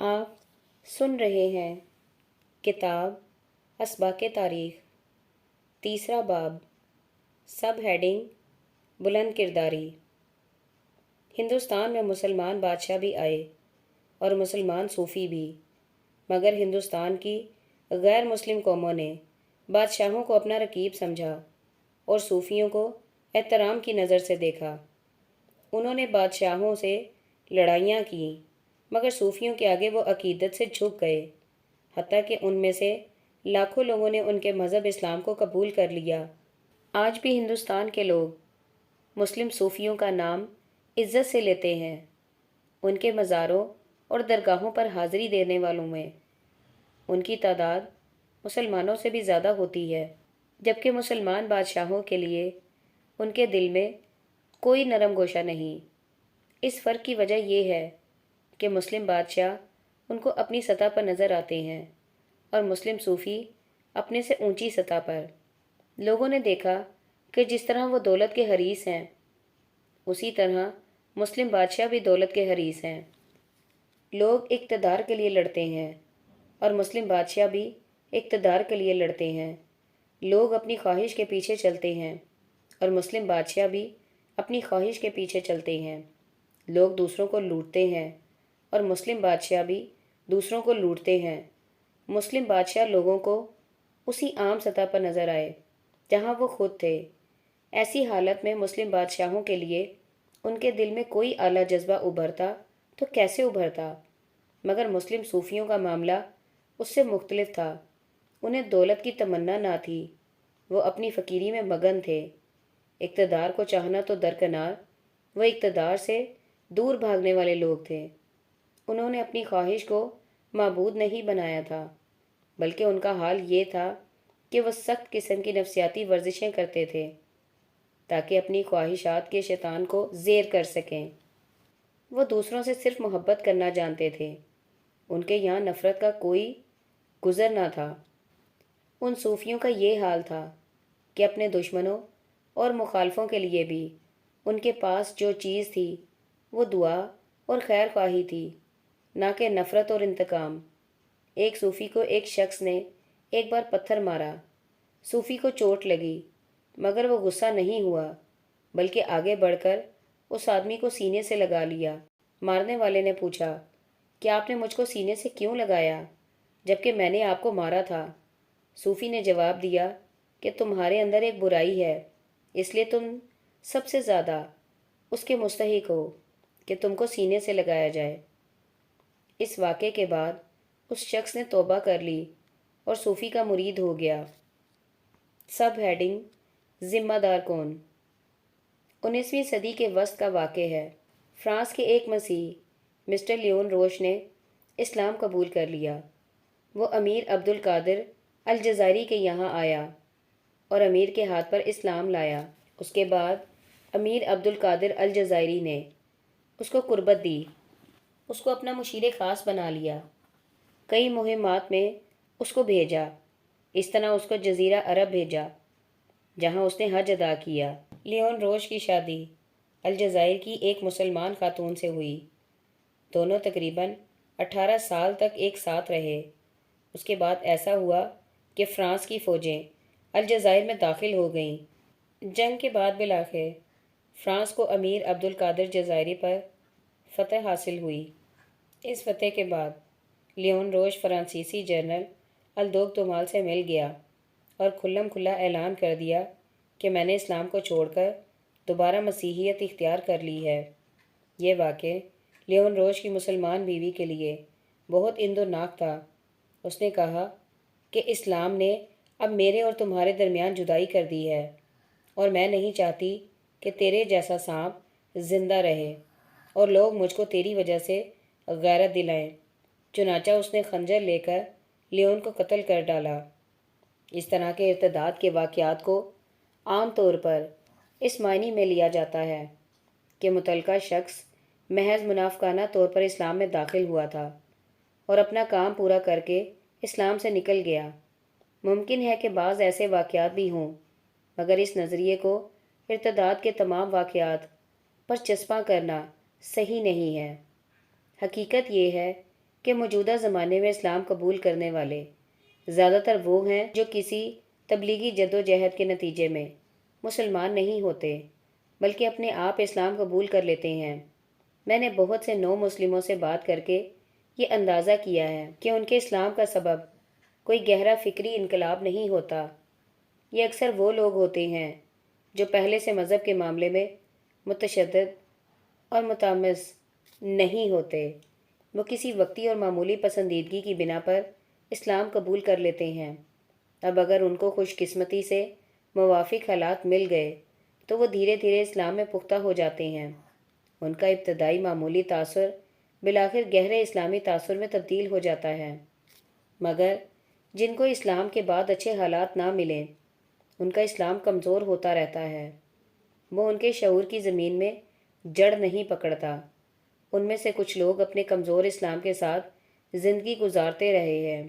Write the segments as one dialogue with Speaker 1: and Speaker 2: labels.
Speaker 1: آپ سن رہے ہیں کتاب اسباق تاریخ، تیسرا باب، سب ہیڈنگ بلند کرداری۔ ہندوستان میں مسلمان بادشاہ بھی آئے اور مسلمان صوفی بھی، مگر ہندوستان کی غیر مسلم قوموں نے بادشاہوں کو اپنا رقیب سمجھا اور صوفیوں کو احترام کی نظر سے دیکھا۔ انہوں نے بادشاہوں سے لڑائیاں کیں، مگر صوفیوں کے آگے وہ عقیدت سے جھک گئے، حتیٰ کہ ان میں سے لاکھوں لوگوں نے ان کے مذہب اسلام کو قبول کر لیا۔ آج بھی ہندوستان کے لوگ مسلم صوفیوں کا نام عزت سے لیتے ہیں۔ ان کے مزاروں اور درگاہوں پر حاضری دینے والوں میں ان کی تعداد مسلمانوں سے بھی زیادہ ہوتی ہے، جبکہ مسلمان بادشاہوں کے لیے ان کے دل میں کوئی نرم گوشہ نہیں۔ اس فرق کی وجہ یہ ہے کہ مسلم بادشاہ ان کو اپنی سطح پر نظر آتے ہیں اور مسلم صوفی اپنے سے اونچی سطح پر۔ لوگوں نے دیکھا کہ جس طرح وہ دولت کے حریص ہیں، اسی طرح مسلم بادشاہ بھی دولت کے حریص ہیں۔ لوگ اقتدار کے لیے لڑتے ہیں اور مسلم بادشاہ بھی اقتدار کے لیے لڑتے ہیں۔ لوگ اپنی خواہش کے پیچھے چلتے ہیں اور مسلم بادشاہ بھی اپنی خواہش کے پیچھے چلتے ہیں۔ لوگ دوسروں کو لوٹتے ہیں اور مسلم بادشاہ بھی دوسروں کو لوٹتے ہیں۔ مسلم بادشاہ لوگوں کو اسی عام سطح پر نظر آئے جہاں وہ خود تھے۔ ایسی حالت میں مسلم بادشاہوں کے لیے ان کے دل میں کوئی اعلیٰ جذبہ ابھرتا تو کیسے ابھرتا؟ مگر مسلم صوفیوں کا معاملہ اس سے مختلف تھا۔ انہیں دولت کی تمنا نہ تھی، وہ اپنی فقیری میں مگن تھے۔ اقتدار کو چاہنا تو درکنار، وہ اقتدار سے دور بھاگنے والے لوگ تھے۔ انہوں نے اپنی خواہش کو معبود نہیں بنایا تھا، بلکہ ان کا حال یہ تھا کہ وہ سخت قسم کی نفسیاتی ورزشیں کرتے تھے تاکہ اپنی خواہشات کے شیطان کو زیر کر سکیں۔ وہ دوسروں سے صرف محبت کرنا جانتے تھے، ان کے یہاں نفرت کا کوئی گزر نہ تھا۔ ان صوفیوں کا یہ حال تھا کہ اپنے دشمنوں اور مخالفوں کے لیے بھی ان کے پاس جو چیز تھی وہ دعا اور خیر خواہی تھی، نہ کہ نفرت اور انتقام۔ ایک صوفی کو ایک شخص نے ایک بار پتھر مارا۔ صوفی کو چوٹ لگی، مگر وہ غصہ نہیں ہوا، بلکہ آگے بڑھ کر اس آدمی کو سینے سے لگا لیا۔ مارنے والے نے پوچھا، کیا آپ نے مجھ کو سینے سے کیوں لگایا جبکہ میں نے آپ کو مارا تھا؟ صوفی نے جواب دیا کہ تمہارے اندر ایک برائی ہے، اس لیے تم سب سے زیادہ اس کے مستحق ہو کہ تم کو سینے سے لگایا جائے۔ اس واقعے کے بعد اس شخص نے توبہ کر لی اور صوفی کا مرید ہو گیا۔ سب ہیڈنگ ذمہ دار کون؟ 19ویں صدی کے وسط کا واقعہ ہے۔ فرانس کے ایک مسیحی مسٹر لیون روش نے اسلام قبول کر لیا۔ وہ امیر عبد القادر الجزائری کے یہاں آیا اور امیر کے ہاتھ پر اسلام لایا۔ اس کے بعد امیر عبد القادر الجزائری نے اس کو قربت دی، اس کو اپنا مشیر خاص بنا لیا، کئی مہمات میں اس کو بھیجا۔ اس طرح اس کو جزیرہ عرب بھیجا جہاں اس نے حج ادا کیا۔ لیون روش کی شادی الجزائر کی ایک مسلمان خاتون سے ہوئی۔ دونوں تقریباً 18 سال تک ایک ساتھ رہے۔ اس کے بعد ایسا ہوا کہ فرانس کی فوجیں الجزائر میں داخل ہو گئیں۔ جنگ کے بعد بالآخر فرانس کو امیر عبد القادر جزائری پر فتح حاصل ہوئی۔ اس فتح کے بعد لیون روش فرانسیسی جنرل الدوگ دومال سے مل گیا اور کھلم کھلا اعلان کر دیا کہ میں نے اسلام کو چھوڑ کر دوبارہ مسیحیت اختیار کر لی ہے۔ یہ واقعہ لیون روش کی مسلمان بیوی کے لیے بہت اندوناک تھا۔ اس نے کہا کہ اسلام نے اب میرے اور تمہارے درمیان جدائی کر دی ہے اور میں نہیں چاہتی کہ تیرے جیسا سانپ زندہ رہے اور لوگ مجھ کو تیری وجہ سے غیرت دلائیں۔ چنانچہ اس نے خنجر لے کر لیون کو قتل کر ڈالا۔ اس طرح کے ارتداد کے واقعات کو عام طور پر اس معنی میں لیا جاتا ہے کہ متعلقہ شخص محض منافقانہ طور پر اسلام میں داخل ہوا تھا اور اپنا کام پورا کر کے اسلام سے نکل گیا۔ ممکن ہے کہ بعض ایسے واقعات بھی ہوں، مگر اس نظریے کو ارتداد کے تمام واقعات پر چسپاں کرنا صحیح نہیں ہے۔ حقیقت یہ ہے کہ موجودہ زمانے میں اسلام قبول کرنے والے زیادہ تر وہ ہیں جو کسی تبلیغی جدوجہد کے نتیجے میں مسلمان نہیں ہوتے بلکہ اپنے آپ اسلام قبول کر لیتے ہیں۔ میں نے بہت سے نو مسلموں سے بات کر کے یہ اندازہ کیا ہے کہ ان کے اسلام کا سبب کوئی گہرا فکری انقلاب نہیں ہوتا۔ یہ اکثر وہ لوگ ہوتے ہیں جو پہلے سے مذہب کے معاملے میں متشدد اور متحمس نہیں ہوتے۔ وہ کسی وقتی اور معمولی پسندیدگی کی بنا پر اسلام قبول کر لیتے ہیں۔ اب اگر ان کو خوش قسمتی سے موافق حالات مل گئے تو وہ دھیرے دھیرے اسلام میں پختہ ہو جاتے ہیں۔ ان کا ابتدائی معمولی تاثر بالآخر گہرے اسلامی تاثر میں تبدیل ہو جاتا ہے۔ مگر جن کو اسلام کے بعد اچھے حالات نہ ملیں ان کا اسلام کمزور ہوتا رہتا ہے۔ وہ ان کے شعور کی زمین میں جڑ نہیں پکڑتا۔ ان میں سے کچھ لوگ اپنے کمزور اسلام کے ساتھ زندگی گزارتے رہے ہیں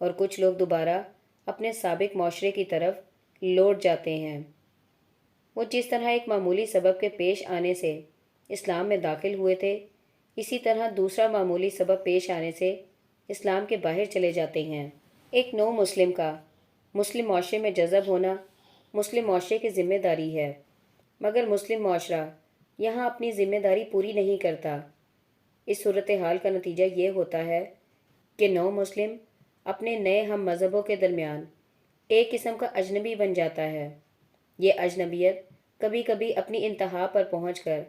Speaker 1: اور کچھ لوگ دوبارہ اپنے سابق معاشرے کی طرف لوٹ جاتے ہیں۔ وہ جس طرح ایک معمولی سبب کے پیش آنے سے اسلام میں داخل ہوئے تھے، اسی طرح دوسرا معمولی سبب پیش آنے سے اسلام کے باہر چلے جاتے ہیں۔ ایک نو مسلم کا مسلم معاشرے میں جذب ہونا مسلم معاشرے کی ذمہ داری ہے، مگر مسلم معاشرہ یہاں اپنی ذمہ داری پوری نہیں کرتا۔ اس صورتحال کا نتیجہ یہ ہوتا ہے کہ نو مسلم اپنے نئے ہم مذہبوں کے درمیان ایک قسم کا اجنبی بن جاتا ہے۔ یہ اجنبیت کبھی کبھی اپنی انتہا پر پہنچ کر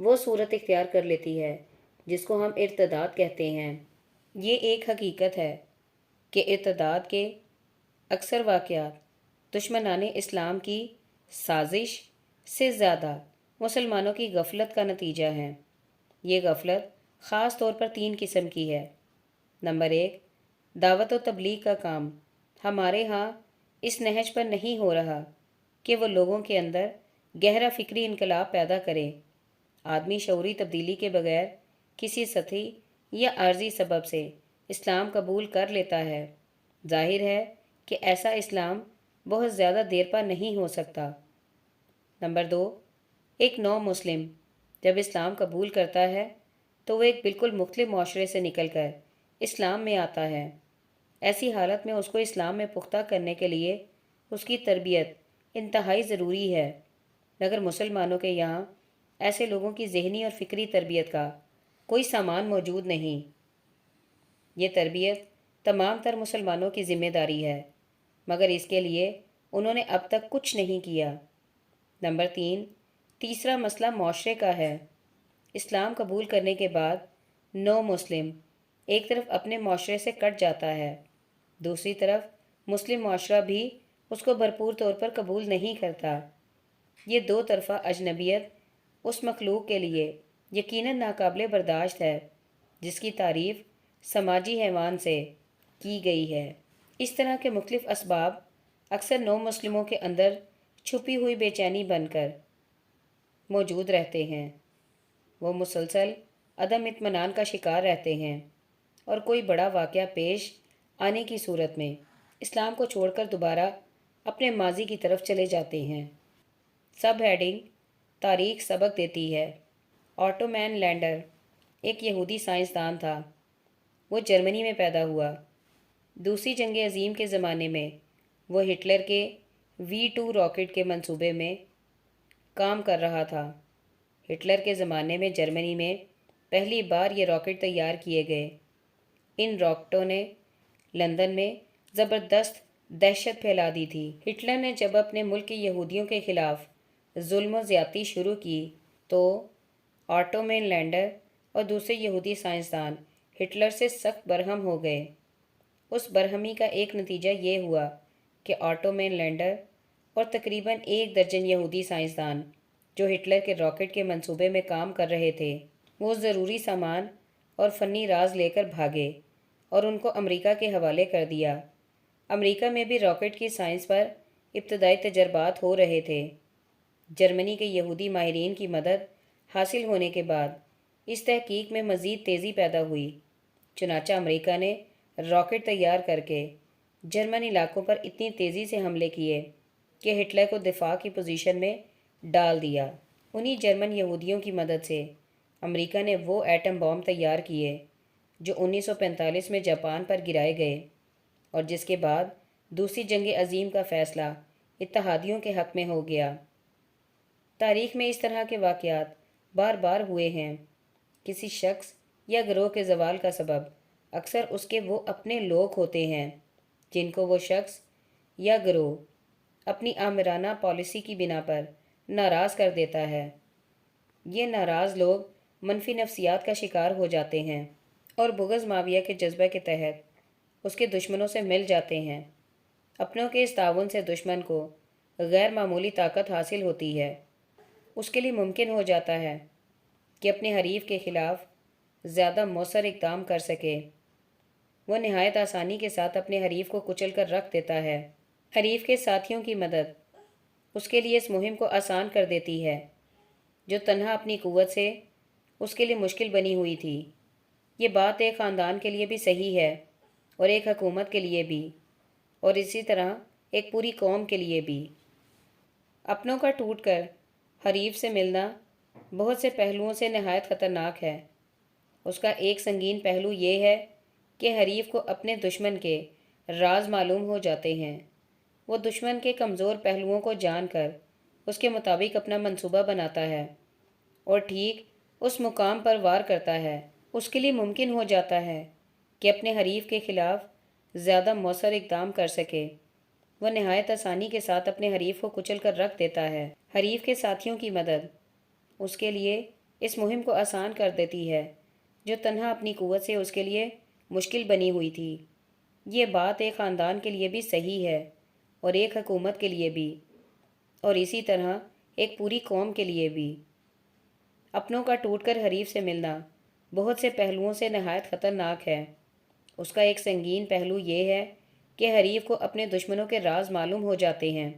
Speaker 1: وہ صورت اختیار کر لیتی ہے جس کو ہم ارتداد کہتے ہیں۔ یہ ایک حقیقت ہے کہ ارتداد کے اکثر واقعات دشمنان اسلام کی سازش سے زیادہ مسلمانوں کی غفلت کا نتیجہ ہیں۔ یہ غفلت خاص طور پر 3 قسم کی ہے۔ نمبر 1، دعوت و تبلیغ کا کام ہمارے ہاں اس نہج پر نہیں ہو رہا کہ وہ لوگوں کے اندر گہرا فکری انقلاب پیدا کرے۔ آدمی شعوری تبدیلی کے بغیر کسی سطحی یا عارضی سبب سے اسلام قبول کر لیتا ہے۔ ظاہر ہے کہ ایسا اسلام بہت زیادہ دیر پا نہیں ہو سکتا۔ نمبر 2، ایک نو مسلم جب اسلام قبول کرتا ہے تو وہ ایک بالکل مختلف معاشرے سے نکل کر اسلام میں آتا ہے۔ ایسی حالت میں اس کو اسلام میں پختہ کرنے کے لیے اس کی تربیت انتہائی ضروری ہے، مگر مسلمانوں کے یہاں ایسے لوگوں کی ذہنی اور فکری تربیت کا کوئی سامان موجود نہیں۔ یہ تربیت تمام تر مسلمانوں کی ذمہ داری ہے، مگر اس کے لیے انہوں نے اب تک کچھ نہیں کیا۔ نمبر 3، تیسرا مسئلہ معاشرے کا ہے۔ اسلام قبول کرنے کے بعد نو مسلم ایک طرف اپنے معاشرے سے کٹ جاتا ہے، دوسری طرف مسلم معاشرہ بھی اس کو بھرپور طور پر قبول نہیں کرتا۔ یہ دو طرفہ اجنبیت اس مخلوق کے لیے یقیناً ناقابل برداشت ہے جس کی تعریف سماجی حیوان سے کی گئی ہے۔ اس طرح کے مختلف اسباب اکثر نو مسلموں کے اندر چھپی ہوئی بے چینی بن کر موجود رہتے ہیں۔ وہ مسلسل عدم اطمینان کا شکار رہتے ہیں اور کوئی بڑا واقعہ پیش آنے کی صورت میں اسلام کو چھوڑ کر دوبارہ اپنے ماضی کی طرف چلے جاتے ہیں۔ سب ہیڈنگ تاریخ سبق دیتی ہے۔ آٹو مین لینڈر ایک یہودی سائنسدان تھا۔ وہ جرمنی میں پیدا ہوا۔ دوسری جنگ عظیم کے زمانے میں وہ ہٹلر کے V2 راکٹ کے منصوبے میں کام کر رہا تھا۔ ہٹلر کے زمانے میں جرمنی میں پہلی بار یہ راکٹ تیار کیے گئے۔ ان راکٹوں نے لندن میں زبردست دہشت پھیلا دی تھی۔ ہٹلر نے جب اپنے ملک کے یہودیوں کے خلاف ظلم و زیادتی شروع کی تو آٹو مین لینڈر اور دوسرے یہودی سائنسدان ہٹلر سے سخت برہم ہو گئے۔ اس برہمی کا ایک نتیجہ یہ ہوا کہ آٹو مین لینڈر اور تقریباً 1 درجن یہودی سائنسدان جو ہٹلر کے راکٹ کے منصوبے میں کام کر رہے تھے، وہ ضروری سامان اور فنی راز لے کر بھاگے اور ان کو امریکہ کے حوالے کر دیا۔ امریکہ میں بھی راکٹ کی سائنس پر ابتدائی تجربات ہو رہے تھے۔ جرمنی کے یہودی ماہرین کی مدد حاصل ہونے کے بعد اس تحقیق میں مزید تیزی پیدا ہوئی۔ چنانچہ امریکہ نے راکٹ تیار کر کے جرمن علاقوں پر اتنی تیزی سے حملے کیے کہ ہٹلر کو دفاع کی پوزیشن میں ڈال دیا۔ انہی جرمن یہودیوں کی مدد سے امریکہ نے وہ ایٹم بم تیار کیے جو 1945 میں جاپان پر گرائے گئے اور جس کے بعد دوسری جنگ عظیم کا فیصلہ اتحادیوں کے حق میں ہو گیا۔ تاریخ میں اس طرح کے واقعات بار بار ہوئے ہیں۔ کسی شخص یا گروہ کے زوال کا سبب اکثر اس کے وہ اپنے لوگ ہوتے ہیں جن کو وہ شخص یا گروہ اپنی آمرانہ پالیسی کی بنا پر ناراض کر دیتا ہے۔ یہ ناراض لوگ منفی نفسیات کا شکار ہو جاتے ہیں اور بغض معاویہ کے جذبہ کے تحت اس کے دشمنوں سے مل جاتے ہیں۔ اپنوں کے اس تعاون سے دشمن کو غیر معمولی طاقت حاصل ہوتی ہے۔ اس کے لیے ممکن ہو جاتا ہے کہ اپنے حریف کے خلاف زیادہ مؤثر اقدام کر سکے۔ وہ نہایت آسانی کے ساتھ اپنے حریف کو کچل کر رکھ دیتا ہے۔ حریف کے ساتھیوں کی مدد اس کے لیے اس مہم کو آسان کر دیتی ہے جو تنہا اپنی قوت سے اس کے لیے مشکل بنی ہوئی تھی۔ یہ بات ایک خاندان کے لیے بھی صحیح ہے اور ایک حکومت کے لیے بھی، اور اسی طرح ایک پوری قوم کے لیے بھی۔ اپنوں کا ٹوٹ کر حریف سے ملنا بہت سے پہلوؤں سے نہایت خطرناک ہے۔ اس کا ایک سنگین پہلو یہ ہے کہ حریف کو اپنے دشمن کے راز معلوم ہو جاتے ہیں۔ وہ دشمن کے کمزور پہلوؤں کو جان کر اس کے مطابق اپنا منصوبہ بناتا ہے اور ٹھیک اس مقام پر وار کرتا ہے۔ اس کے لیے ممکن ہو جاتا ہے کہ اپنے حریف کے خلاف زیادہ مؤثر اقدام کر سکے۔ وہ نہایت آسانی کے ساتھ اپنے حریف کو کچل کر رکھ دیتا ہے۔ حریف کے ساتھیوں کی مدد اس کے لیے اس مہم کو آسان کر دیتی ہے جو تنہا اپنی قوت سے اس کے لیے مشکل بنی ہوئی تھی۔ یہ بات ایک خاندان کے لیے بھی صحیح ہے اور ایک حکومت کے لیے بھی، اور اسی طرح ایک پوری قوم کے لیے بھی۔ اپنوں کا ٹوٹ کر حریف سے ملنا بہت سے پہلوؤں سے نہایت خطرناک ہے۔ اس کا ایک سنگین پہلو یہ ہے کہ حریف کو اپنے دشمنوں کے راز معلوم ہو جاتے ہیں۔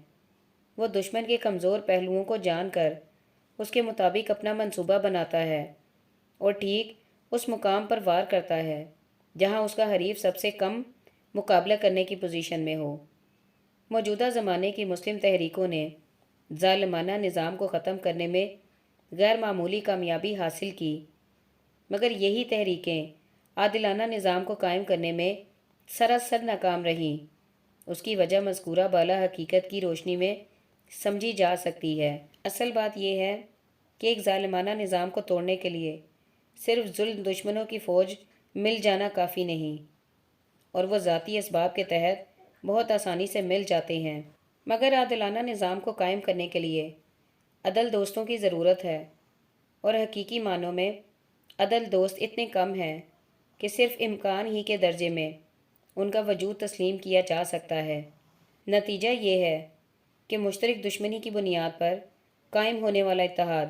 Speaker 1: وہ دشمن کے کمزور پہلوؤں کو جان کر اس کے مطابق اپنا منصوبہ بناتا ہے اور ٹھیک اس مقام پر وار کرتا ہے جہاں اس کا حریف سب سے کم مقابلہ کرنے کی پوزیشن میں ہو۔ موجودہ زمانے کی مسلم تحریکوں نے ظالمانہ نظام کو ختم کرنے میں غیر معمولی کامیابی حاصل کی، مگر یہی تحریکیں عادلانہ نظام کو قائم کرنے میں سراسر ناکام رہیں۔ اس کی وجہ مذکورہ بالا حقیقت کی روشنی میں سمجھی جا سکتی ہے۔ اصل بات یہ ہے کہ ایک ظالمانہ نظام کو توڑنے کے لیے صرف ظلم دشمنوں کی فوج مل جانا کافی نہیں، اور وہ ذاتی اسباب کے تحت بہت آسانی سے مل جاتے ہیں، مگر عادلانہ نظام کو قائم کرنے کے لیے عدل دوستوں کی ضرورت ہے، اور حقیقی معنوں میں عدل دوست اتنے کم ہیں کہ صرف امکان ہی کے درجے میں ان کا وجود تسلیم کیا جا سکتا ہے۔ نتیجہ یہ ہے کہ مشترک دشمنی کی بنیاد پر قائم ہونے والا اتحاد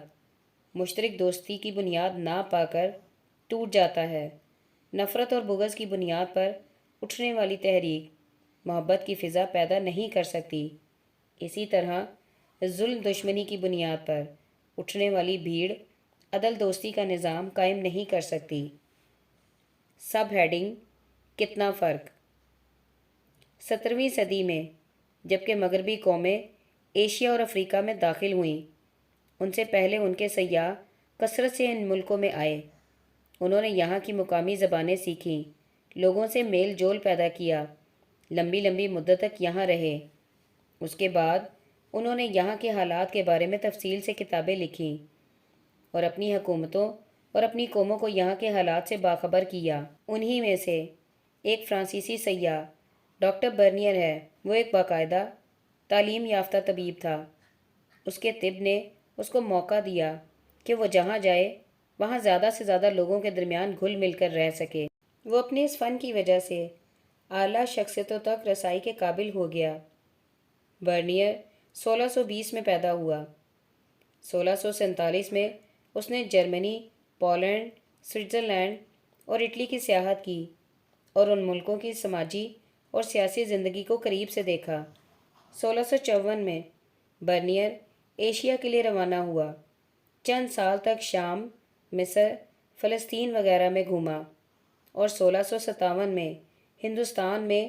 Speaker 1: مشترک دوستی کی بنیاد نہ پا کر ٹوٹ جاتا ہے۔ نفرت اور بغض کی بنیاد پر اٹھنے والی تحریک محبت کی فضا پیدا نہیں کر سکتی۔ اسی طرح ظلم دشمنی کی بنیاد پر اٹھنے والی بھیڑ عدل دوستی کا نظام قائم نہیں کر سکتی۔ سب ہیڈنگ: کتنا فرق؟ 17ویں صدی میں جبکہ مغربی قومیں ایشیا اور افریقہ میں داخل ہوئیں، ان سے پہلے ان کے سیاح کثرت سے ان ملکوں میں آئے۔ انہوں نے یہاں کی مقامی زبانیں سیکھیں، لوگوں سے میل جول پیدا کیا، لمبی لمبی مدت تک یہاں رہے۔ اس کے بعد انہوں نے یہاں کے حالات کے بارے میں تفصیل سے کتابیں لکھیں اور اپنی حکومتوں اور اپنی قوموں کو یہاں کے حالات سے باخبر کیا۔ انہی میں سے ایک فرانسیسی سیاح ڈاکٹر برنیر ہے۔ وہ ایک باقاعدہ تعلیم یافتہ طبیب تھا۔ اس کے طب نے اس کو موقع دیا کہ وہ جہاں جائے وہاں زیادہ سے زیادہ لوگوں کے درمیان گھل مل کر رہ سکے۔ وہ اپنے اس فن کی وجہ سے اعلیٰ شخصیتوں تک رسائی کے قابل ہو گیا۔ برنیر 1620 میں پیدا ہوا۔ 1647 میں اس نے جرمنی، پولینڈ، سوئٹزرلینڈ اور اٹلی کی سیاحت کی اور ان ملکوں کی سماجی اور سیاسی زندگی کو قریب سے دیکھا۔ 1654 میں برنیر ایشیا کے لیے روانہ ہوا۔ چند سال تک شام، مصر، فلسطین وغیرہ میں گھوما اور 1657 میں ہندوستان میں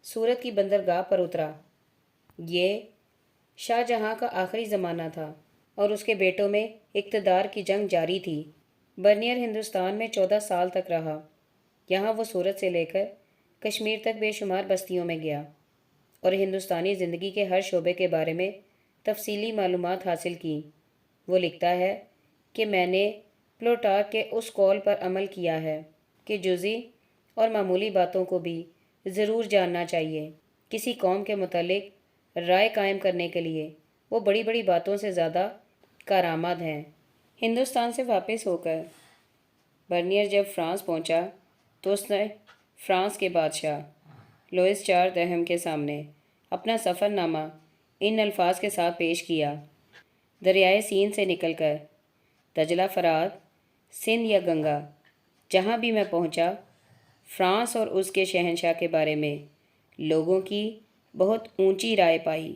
Speaker 1: سورت کی بندرگاہ پر اترا۔ یہ شاہ جہاں کا آخری زمانہ تھا اور اس کے بیٹوں میں اقتدار کی جنگ جاری تھی۔ برنیر ہندوستان میں 14 سال تک رہا یہاں وہ سورت سے لے کر کشمیر تک بے شمار بستیوں میں گیا اور ہندوستانی زندگی کے ہر شعبے کے بارے میں تفصیلی معلومات حاصل کی۔ وہ لکھتا ہے کہ میں نے پلوٹارک کے اس قول پر عمل کیا ہے کہ جزئی اور معمولی باتوں کو بھی ضرور جاننا چاہیے۔ کسی قوم کے متعلق رائے قائم کرنے کے لیے وہ بڑی بڑی باتوں سے زیادہ کارآمد ہیں۔ ہندوستان سے واپس ہو کر برنیر جب فرانس پہنچا تو اس نے فرانس کے بادشاہ لوئس چار دہم کے سامنے اپنا سفر نامہ ان الفاظ کے ساتھ پیش کیا: دریائے سین سے نکل کر دجلہ، فرات، سندھ یا گنگا، جہاں بھی میں پہنچا، فرانس اور اس کے شہنشاہ کے بارے میں لوگوں کی بہت اونچی رائے پائی۔